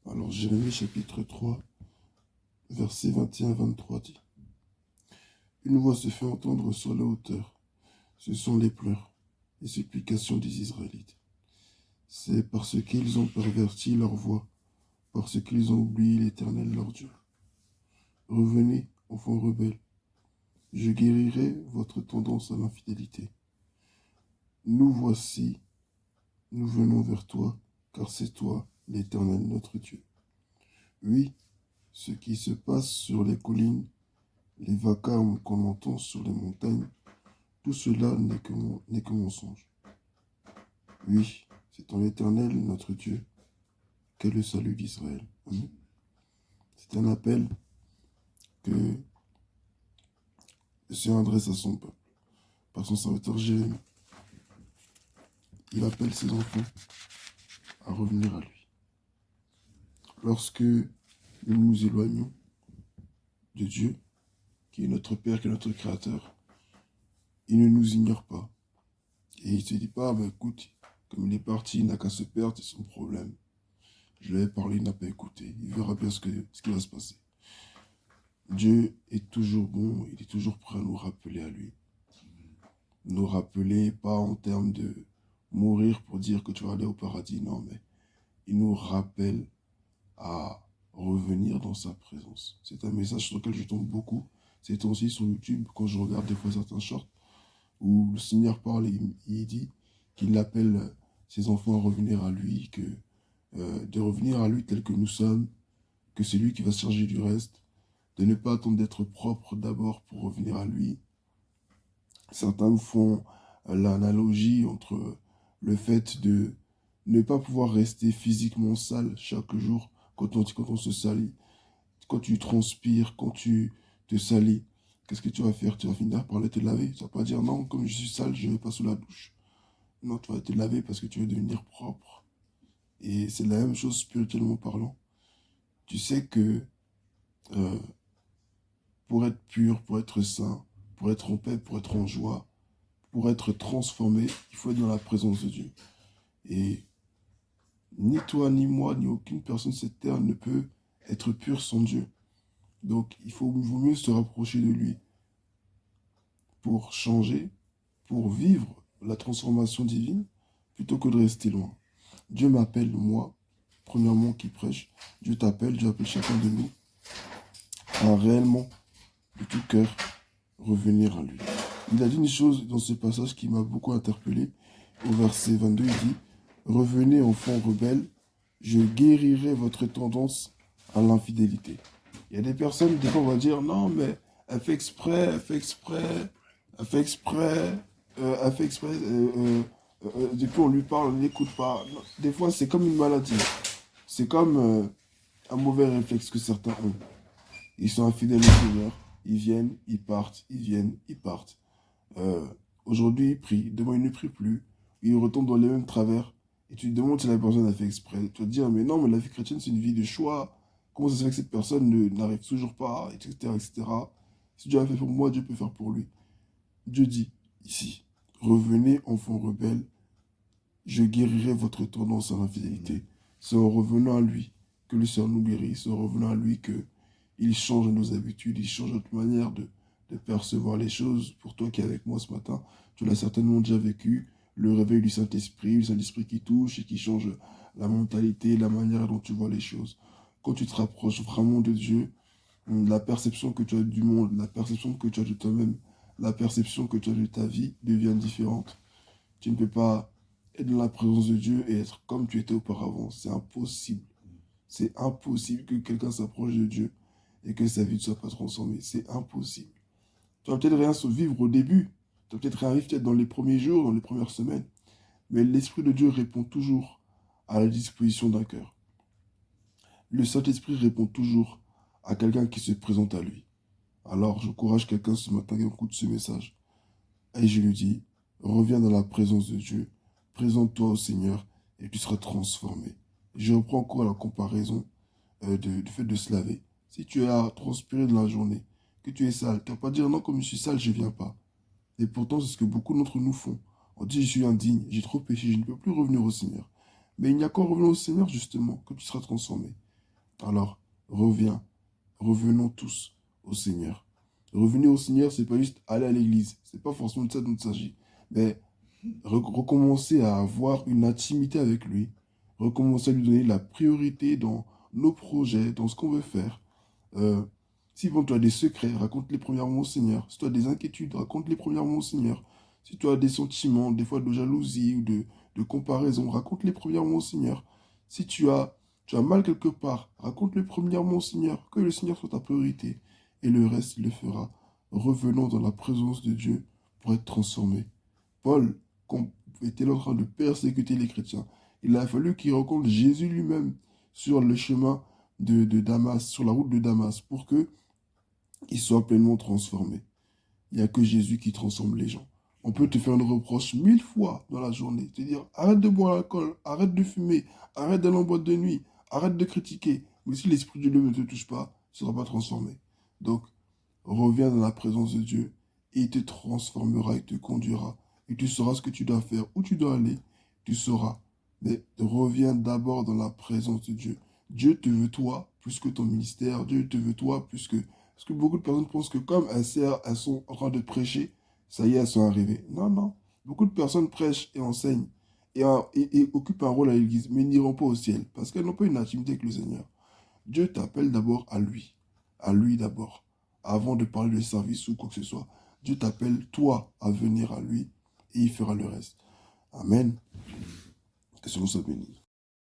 Alors, Jérémie chapitre 3, versets 21 à 23 dit: Une voix se fait entendre sur la hauteur. Ce sont les pleurs, les supplications des Israélites. C'est parce qu'ils ont perverti leur voix, parce qu'ils ont oublié l'Éternel leur Dieu. Revenez, enfants rebelles, je guérirai votre tendance à l'infidélité. Nous voici, nous venons vers toi, car c'est toi, l'Éternel notre Dieu. Oui, ce qui se passe sur les collines, les vacarmes qu'on entend sur les montagnes, tout cela n'est que mensonge. Oui, c'est en l'Éternel notre Dieu qu'est le salut d'Israël. Amen. C'est un appel que le Seigneur adresse à son peuple, par son serviteur Jérémie. Il appelle ses enfants à revenir à lui. Lorsque nous nous éloignons de Dieu, qui est notre Père, qui est notre Créateur, il ne nous ignore pas. Et il ne se dit pas, écoute, comme il est parti, il n'a qu'à se perdre, c'est son problème. Je lui ai parlé, il n'a pas écouté. Il verra bien ce qui va se passer. Dieu est toujours bon, il est toujours prêt à nous rappeler à lui. Nous rappeler, pas en termes de mourir pour dire que tu vas aller au paradis, non, mais il nous rappelle à revenir dans sa présence. C'est un message sur lequel je tombe beaucoup. C'est aussi sur YouTube, quand je regarde des fois certains shorts, où le Seigneur parle et il dit qu'il appelle ses enfants à revenir à lui, de revenir à lui tel que nous sommes, que c'est lui qui va se charger du reste, de ne pas attendre d'être propre d'abord pour revenir à lui. Certains font l'analogie entre le fait de ne pas pouvoir rester physiquement sale chaque jour quand on se salit, quand tu transpires, quand tu te salis. Qu'est-ce que tu vas faire? Tu vas finir par aller te laver. Tu vas pas dire non, comme je suis sale, je ne vais pas sous la douche. Non, tu vas te laver parce que tu veux devenir propre. Et c'est la même chose spirituellement parlant. Tu sais que euh, pour être pur, pour être saint, pour être en paix, pour être en joie, pour être transformé, il faut être dans la présence de Dieu. Et ni toi, ni moi, ni aucune personne sur cette terre ne peut être pure sans Dieu. Donc, vaut mieux se rapprocher de lui pour changer, pour vivre la transformation divine, plutôt que de rester loin. Dieu m'appelle, moi, premièrement, qui prêche. Dieu t'appelle, Dieu appelle chacun de nous à réellement, de tout cœur, revenir à lui. Il a dit une chose dans ce passage qui m'a beaucoup interpellé. Au verset 22, il dit: Revenez, enfants rebelles, je guérirai votre tendance à l'infidélité. Il y a des personnes, des fois, on va dire: non, mais elle fait exprès, elle fait exprès, elle fait exprès, elle fait exprès. Depuis, on lui parle, on n'écoute pas. Non, des fois, c'est comme une maladie. C'est comme un mauvais réflexe que certains ont. Ils sont infidèles au Seigneur. Ils viennent, ils partent, ils viennent, ils partent. Aujourd'hui, il prie, demain, il ne prie plus. Il retombe dans les mêmes travers. Et tu te demandes si la personne a fait exprès. Tu vas te dire, mais non, mais la vie chrétienne, c'est une vie de choix. Comment ça se fait que cette personne n'arrive toujours pas, etc., etc. Si Dieu a fait pour moi, Dieu peut faire pour lui. Dieu dit ici: Revenez, enfants rebelles, je guérirai votre tendance à l'infidélité. C'est en revenant à lui que le Seigneur nous guérit. C'est en revenant à lui qu'il change nos habitudes, il change notre manière de percevoir les choses. Pour toi qui es avec moi ce matin, tu l'as certainement déjà vécu. Le réveil du Saint-Esprit, le Saint-Esprit qui touche et qui change la mentalité, la manière dont tu vois les choses. Quand tu te rapproches vraiment de Dieu, la perception que tu as du monde, la perception que tu as de toi-même, la perception que tu as de ta vie devient différente. Tu ne peux pas être dans la présence de Dieu et être comme tu étais auparavant. C'est impossible. C'est impossible que quelqu'un s'approche de Dieu et que sa vie ne soit pas transformée. C'est impossible. Tu vas peut-être rien se vivre au début. Tu vas peut-être rien vivre peut-être dans les premiers jours, dans les premières semaines. Mais l'Esprit de Dieu répond toujours à la disposition d'un cœur. Le Saint-Esprit répond toujours à quelqu'un qui se présente à lui. Alors, j'encourage quelqu'un ce matin qui écoute ce message. Et je lui dis: reviens dans la présence de Dieu, présente-toi au Seigneur et tu seras transformé. Je reprends encore la comparaison du fait de se laver. Si tu as transpiré de la journée, que tu es sale, tu ne vas pas dire: non, comme je suis sale, je ne viens pas. Et pourtant, c'est ce que beaucoup d'entre nous font. On dit: je suis indigne, j'ai trop péché, je ne peux plus revenir au Seigneur. Mais il n'y a qu'en revenant au Seigneur, justement, que tu seras transformé. Alors, revenons tous au Seigneur. Revenir au Seigneur, c'est pas juste aller à l'église. C'est pas forcément de ça dont il s'agit. Mais recommencer à avoir une intimité avec lui. Recommencer à lui donner la priorité dans nos projets, dans ce qu'on veut faire. Euh, Si bon, tu as des secrets, raconte-les premièrement au Seigneur. Si tu as des inquiétudes, raconte-les premièrement au Seigneur. Si tu as des sentiments, des fois de jalousie ou de comparaison, raconte-les premièrement au Seigneur. Si tu as mal quelque part, raconte-le premièrement au Seigneur. Que le Seigneur soit ta priorité. Et le reste, il le fera. Revenons dans la présence de Dieu pour être transformés. Paul était en train de persécuter les chrétiens. Il a fallu qu'il rencontre Jésus lui-même sur le chemin de Damas, sur la route de Damas, pour que ils soient pleinement transformés. Il n'y a que Jésus qui transforme les gens. On peut te faire une reproche 1000 fois dans la journée. Te dire, arrête de boire l'alcool, arrête de fumer, arrête d'aller en boîte de nuit, arrête de critiquer. Mais si l'Esprit de Dieu ne te touche pas, tu ne seras pas transformé. Donc, reviens dans la présence de Dieu et il te transformera, il te conduira. Et tu sauras ce que tu dois faire, où tu dois aller, tu sauras. Mais reviens d'abord dans la présence de Dieu. Dieu te veut toi plus que ton ministère. Dieu te veut toi plus que... Parce que beaucoup de personnes pensent que comme elles sont en train de prêcher, ça y est, elles sont arrivées. Non, non. Beaucoup de personnes prêchent et enseignent et occupent un rôle à l'église, mais n'iront pas au ciel parce qu'elles n'ont pas une intimité avec le Seigneur. Dieu t'appelle d'abord à lui d'abord, avant de parler de service ou quoi que ce soit. Dieu t'appelle toi à venir à lui et il fera le reste. Amen. Que ce soit béni.